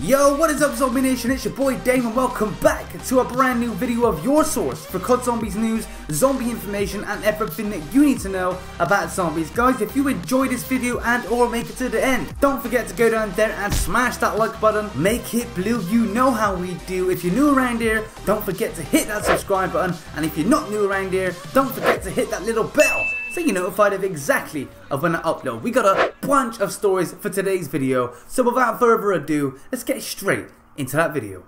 Yo, what is up Zombie Nation, it's your boy Dame and welcome back to a brand new video of your source for COD Zombies news, zombie information and everything that you need to know about zombies. Guys, if you enjoyed this video and or make it to the end, don't forget to go down there and smash that like button, make it blue, you know how we do. If you're new around here, don't forget to hit that subscribe button, and if you're not new around here, don't forget to hit that little bell so you're notified of exactly when I upload. We got a bunch of stories for today's video, so without further ado, let's get straight into that video.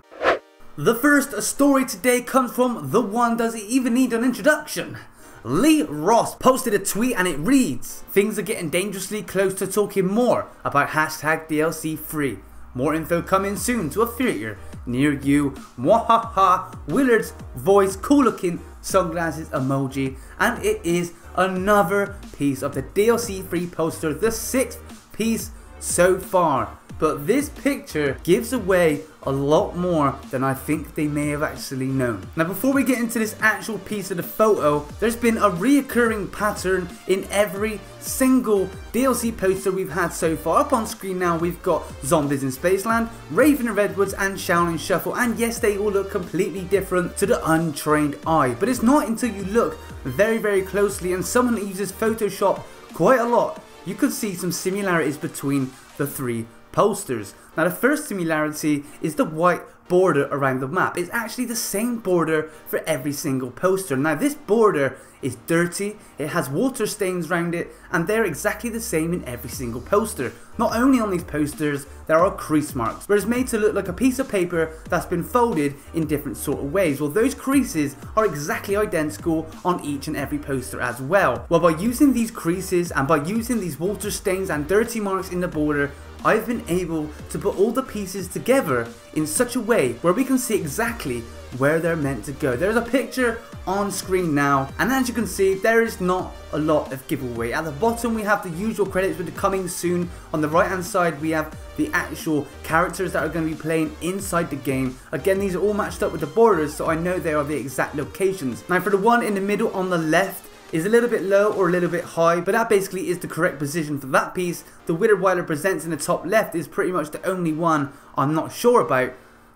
The first story today comes from the one does it even need an introduction. Lee Ross posted a tweet and it reads, "Things are getting dangerously close to talking more about hashtag DLC3. More info coming soon to a theater near you. Mwuahaha, Willard's voice, cool looking sunglasses emoji," and it is another piece of the DLC3 poster, the 6th piece so far. But this picture gives away a lot more than I think they may have actually known. Now before we get into this actual piece of the photo, there's been a reoccurring pattern in every single DLC poster we've had so far. Up on screen now we've got Zombies in Spaceland, Raven in Redwoods and Shaolin Shuffle, and yes, they all look completely different to the untrained eye, but it's not until you look very closely and someone that uses Photoshop quite a lot, you could see some similarities between the three posters. Now the first similarity is the white border around the map. It's actually the same border for every single poster. Now this border is dirty, it has water stains around it, and they're exactly the same in every single poster. Not only on these posters, there are crease marks, where it's made to look like a piece of paper that's been folded in different sort of ways. Well, those creases are exactly identical on each and every poster as well. Well, by using these creases and by using these water stains and dirty marks in the border, I've been able to put all the pieces together in such a way where we can see exactly where they're meant to go. There's a picture on screen now, and as you can see, there is not a lot of giveaway. At the bottom we have the usual credits with the coming soon. On the right hand side we have the actual characters that are going to be playing inside the game. Again, these are all matched up with the borders, so I know they are the exact locations. Now for the one in the middle on the left, is a little bit low or a little bit high, but that basically is the correct position for that piece. The Willard presents in the top left is pretty much the only one I'm not sure about,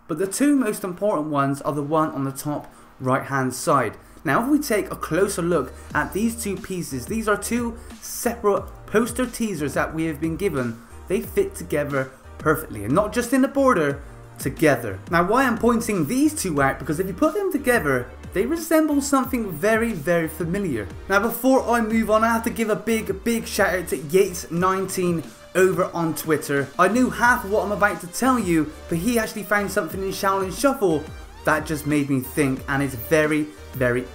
but the two most important ones are the one on the top right hand side. Now if we take a closer look at these two pieces, these are two separate poster teasers that we have been given. They fit together perfectly, and not just in the border, together. Now why I'm pointing these two out, because if you put them together, they resemble something very familiar. Now before I move on, I have to give a big shout out to Yates19 over on Twitter. I knew half of what I'm about to tell you, but he actually found something in Shaolin Shuffle that just made me think, and it's very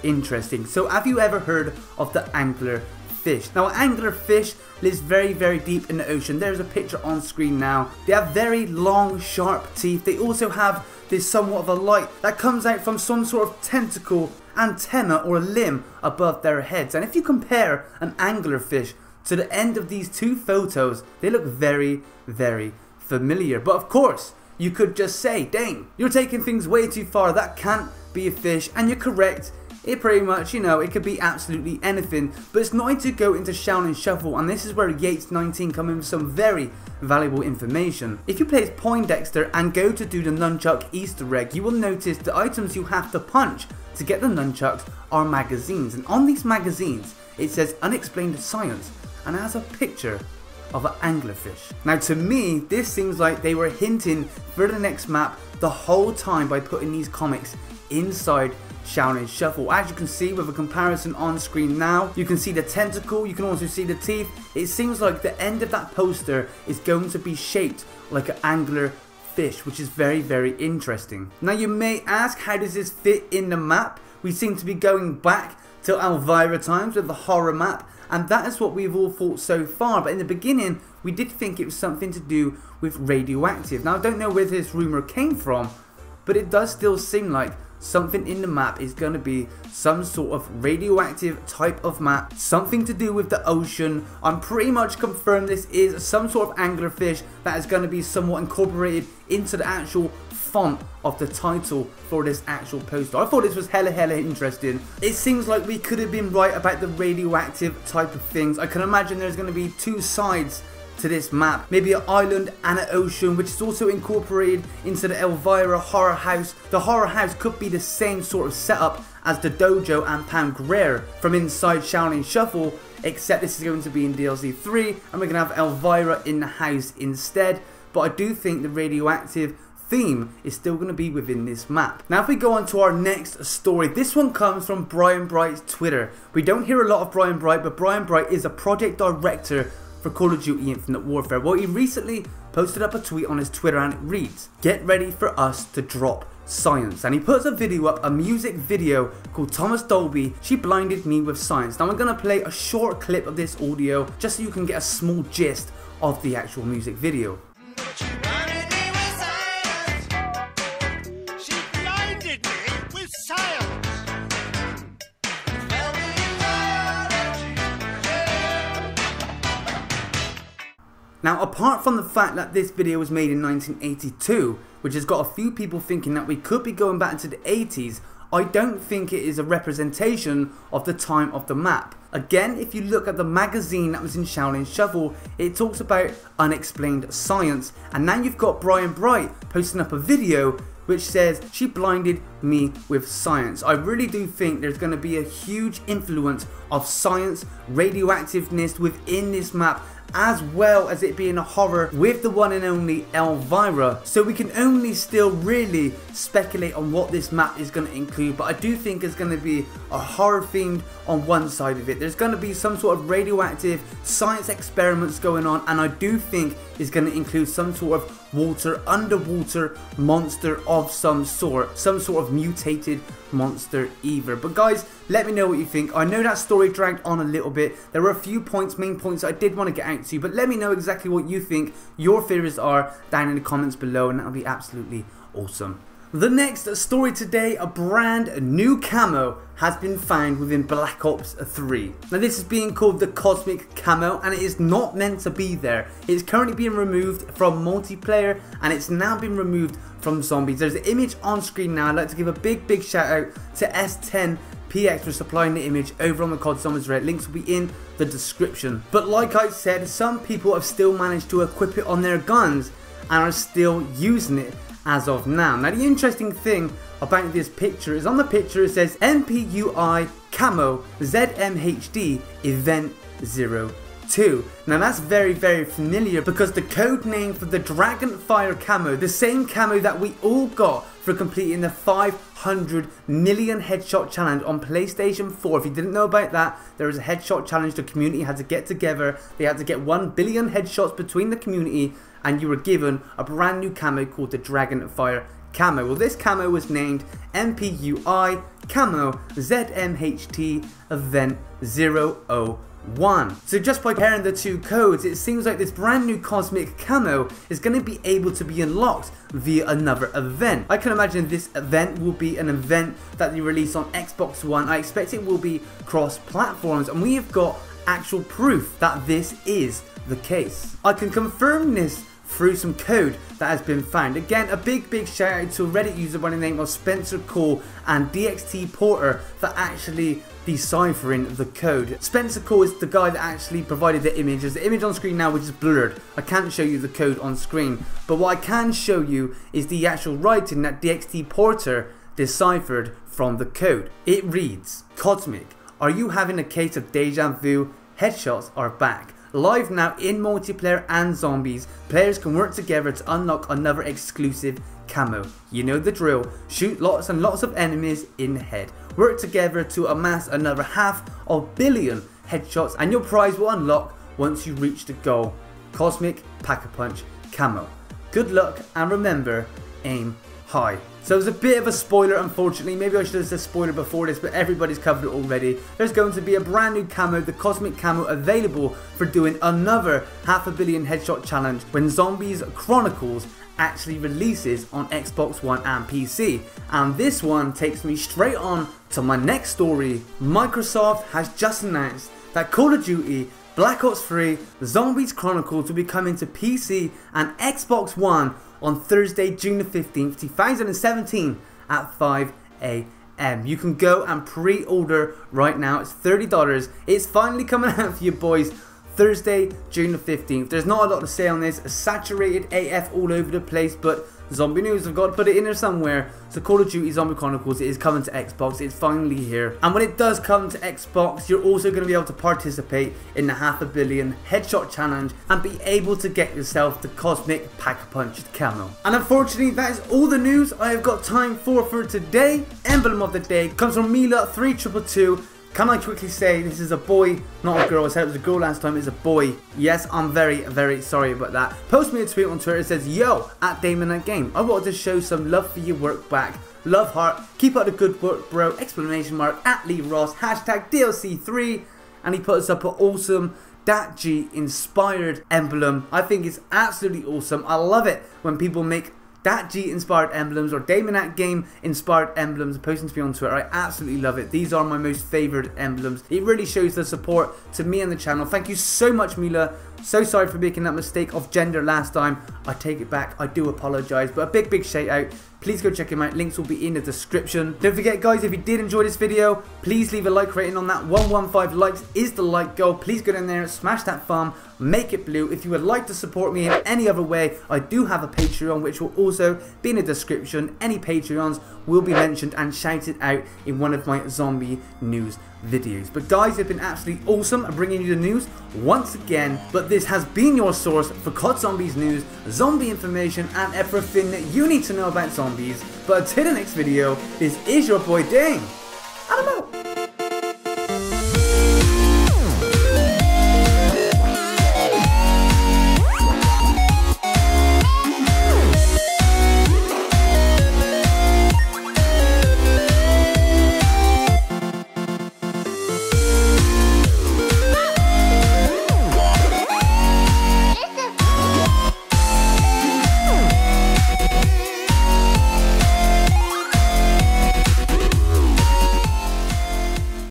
interesting. So have you ever heard of the angler fish? Now an angler fish lives very deep in the ocean. There's a picture on screen now. They have very long sharp teeth. They also have this somewhat of a light that comes out from some sort of tentacle, antenna or a limb above their heads. And if you compare an anglerfish to the end of these two photos, they look very familiar. But of course, you could just say, "Dang, you're taking things way too far. That can't be a fish," and you're correct. It pretty much, you know, it could be absolutely anything, but it's not to go into Shaolin Shuffle, and this is where Yates19 come in with some very valuable information. If you play as Poindexter and go to do the nunchuck Easter egg, you will notice the items you have to punch to get the nunchucks are magazines, and on these magazines it says unexplained science and it has a picture of an anglerfish. Now to me, this seems like they were hinting for the next map the whole time by putting these comics inside Shaolin Shuffle. As you can see with a comparison on screen now, you can see the tentacle, you can also see the teeth. It seems like the end of that poster is going to be shaped like an angler fish, which is very interesting. Now you may ask, how does this fit in the map? We seem to be going back to Elvira times with the horror map, and that is what we've all thought so far. But in the beginning we did think it was something to do with radioactive. Now I don't know where this rumor came from, but it does still seem like something in the map is going to be some sort of radioactive type of map, something to do with the ocean. I'm pretty much confirmed this is some sort of anglerfish that is going to be somewhat incorporated into the actual font of the title for this actual poster. I thought this was hella interesting. It seems like we could have been right about the radioactive type of things. I can imagine there's going to be two sides to this map. Maybe an island and an ocean, which is also incorporated into the Elvira horror house. The horror house could be the same sort of setup as the dojo and Pangreer from inside Shaolin Shuffle, except this is going to be in DLC 3 and we're going to have Elvira in the house instead. But I do think the radioactive theme is still going to be within this map. Now if we go on to our next story, this one comes from Brian Bright's Twitter. We don't hear a lot of Brian Bright, but Brian Bright is a project director for Call of Duty Infinite Warfare. Well, he recently posted up a tweet on his Twitter and it reads, "Get ready for us to drop science." And he puts a video up, a music video called Thomas Dolby, She Blinded Me With Science. Now I'm going to play a short clip of this audio just so you can get a small gist of the actual music video. Now apart from the fact that this video was made in 1982, which has got a few people thinking that we could be going back to the 80s, I don't think it is a representation of the time of the map. Again, if you look at the magazine that was in Shaolin Shuffle, it talks about unexplained science, and now you've got Brian Bright posting up a video which says, "She blinded me with science." I really do think there's going to be a huge influence of science, radioactiveness within this map, as well as it being a horror with the one and only Elvira. So we can only still really speculate on what this map is going to include, but I do think it's going to be a horror themed on one side of it. There's going to be some sort of radioactive science experiments going on, and I do think it's going to include some sort of underwater monster of some sort of mutated monster either. But guys, let me know what you think. I know that story dragged on a little bit. There were a few main points I did want to get out to you, but let me know exactly what you think your theories are down in the comments below, and that'll be absolutely awesome. The next story today, a brand new camo has been found within Black Ops 3. Now this is being called the Cosmic Camo, and it is not meant to be there. It's currently being removed from multiplayer, and it's now been removed from zombies. There's an image on screen now. I'd like to give a big shout out to S10PX for supplying the image over on the COD Zombies Reddit. Links will be in the description. But like I said, some people have still managed to equip it on their guns and are still using it as of now. Now the interesting thing about this picture is on the picture it says MPUI Camo ZMHD Event 02. Now that's very familiar because the code name for the Dragonfire camo, the same camo that we all got for completing the 500 million headshot challenge on PlayStation 4. If you didn't know about that, there was a headshot challenge the community had to get together. They had to get 1 billion headshots between the community, and you were given a brand new camo called the Dragonfire camo. Well, this camo was named MPUI Camo ZMHT Event 001. So just by pairing the two codes, it seems like this brand new Cosmic Camo is going to be able to be unlocked via another event. I can imagine this event will be an event that they release on Xbox One. I expect it will be cross-platforms, and we have got actual proof that this is the case. I can confirm this through some code that has been found. Again, a big shout out to a Reddit user by the name of Spencer Cole and DXT Porter for actually deciphering the code. Spencer Cole is the guy that actually provided the image. There's the image on screen now which is blurred. I can't show you the code on screen, but what I can show you is the actual writing that DXT Porter deciphered from the code. It reads, "Cosmic, are you having a case of deja vu? Headshots are back. Live now in multiplayer and zombies. Players can work together to unlock another exclusive camo. You know the drill. Shoot lots and lots of enemies in the head. Work together to amass another 500 million headshots, and your prize will unlock once you reach the goal. Cosmic Pack-a-Punch Camo. Good luck, and remember, aim high." So it was a bit of a spoiler, unfortunately. Maybe I should have said spoiler before this, but everybody's covered it already. There's going to be a brand new camo, the Cosmic Camo, available for doing another 500 million headshot challenge when Zombies Chronicles actually releases on Xbox One and PC. And this one takes me straight on to my next story. Microsoft has just announced that Call of Duty Black Ops 3 Zombies Chronicles will be coming to PC and Xbox One on Thursday, June the 15th, 2017 at 5 AM. You can go and pre-order right now. It's $30. It's finally coming out for you boys Thursday, June the 15th. There's not a lot to say on this. Saturated AF all over the place, but zombie news, I've got to put it in there somewhere. So Call of Duty Zombie Chronicles, it is coming to Xbox. It's finally here. And when it does come to Xbox, you're also going to be able to participate in the 500 million headshot challenge and be able to get yourself the cosmic pack-a-punched camo. And unfortunately, that is all the news I have got time for today. Emblem of the day comes from Mila3222. Can I quickly say this is a boy, not a girl? I said it was a girl last time, it's a boy. Yes, I'm very sorry about that. Post me a tweet on Twitter, it says, yo, at DameAndThatGame, I wanted to show some love for your work back. Love heart, keep up the good work bro, exclamation mark, at Lee Ross, hashtag DLC3. And he put us up an awesome .G inspired emblem. I think it's absolutely awesome. I love it when people make .G inspired emblems or DameAndThatGame inspired emblems posting to me on Twitter. I absolutely love it. These are my most favourite emblems. It really shows the support to me and the channel. Thank you so much, Mila. So sorry for making that mistake of gender last time. I take it back. I do apologise. But a big shout out. Please go check him out. Links will be in the description. Don't forget, guys, if you did enjoy this video, please leave a like rating on that. 115 likes is the like goal. Please go down there, smash that thumb, make it blue. If you would like to support me in any other way, I do have a Patreon, which will also be in the description. Any Patreons will be mentioned and shouted out in one of my zombie news videos. But guys, it's been absolutely awesome bringing you the news once again. But this has been your source for COD Zombies news, zombie information, and everything that you need to know about zombies. But until the next video, this is your boy Dame, and I'm out.